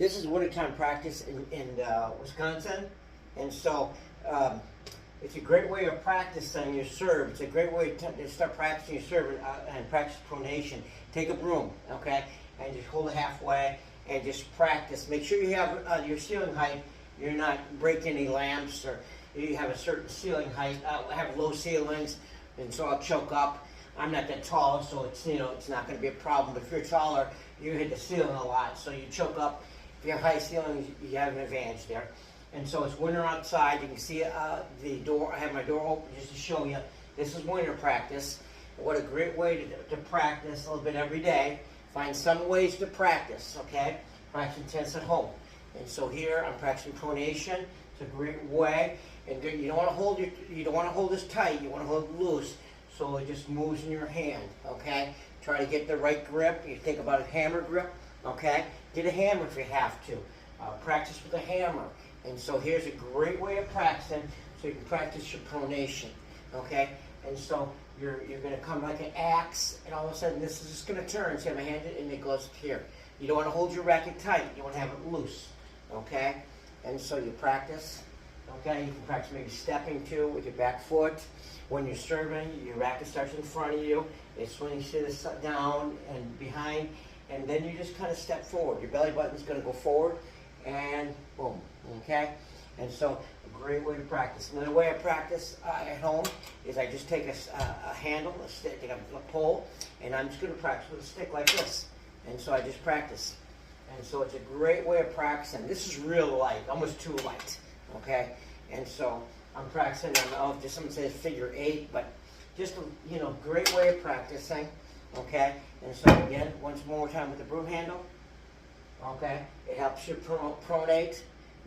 this is wintertime practice in Wisconsin, and so it's a great way of practicing your serve. It's a great way to start practicing your serve and practice pronation. Take a broom, okay, and just hold it halfway and just practice. Make sure you have your ceiling height. You're not breaking any lamps, or you have a certain ceiling height. I have low ceilings, and so I'll choke up. I'm not that tall, so it's it's not going to be a problem. But if you're taller, you hit the ceiling a lot, so you choke up. If you have high ceilings, you have an advantage there. And so it's winter outside. You can see the door. I have my door open just to show you. This is winter practice. What a great way to practice a little bit every day. Find some ways to practice, okay? Practice intense at home. And so here I'm practicing pronation. It's a great way. And you don't want to hold this tight. You want to hold it loose, so it just moves in your hand, okay? Try to get the right grip. You think about a hammer grip, okay? Get a hammer if you have to. Practice with a hammer. And so here's a great way of practicing, so you can practice your pronation, okay? And so you're going to come like an axe, and all of a sudden this is just going to turn. See, my hand, and it goes here. You don't want to hold your racket tight. You want to have it loose, okay? And so you practice, okay? You can practice maybe stepping too with your back foot. When you're serving, your racket starts in front of you. It swings this down and behind, and then you just kind of step forward. Your belly button's going to go forward, and boom, okay? And so a great way to practice. Another way I practice at home is I just take a handle, a stick, a pole, and I'm just going to practice with a stick like this. And so I just practice. And so it's a great way of practicing. This is real light, almost too light, okay? And so I'm practicing on, just someone says figure 8, but just a great way of practicing, okay? And so again, once more time with the broom handle, okay? It helps you pronate,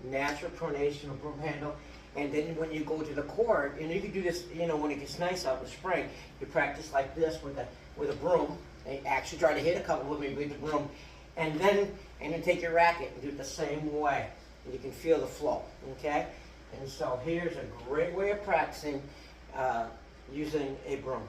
natural pronation of broom handle. And then when you go to the court, and you can do this, when it gets nice out in the spring, you practice like this with a broom. And actually try to hit a couple of them with the broom, and then take your racket and do it the same way. And you can feel the flow, okay? And so here's a great way of practicing using a broom.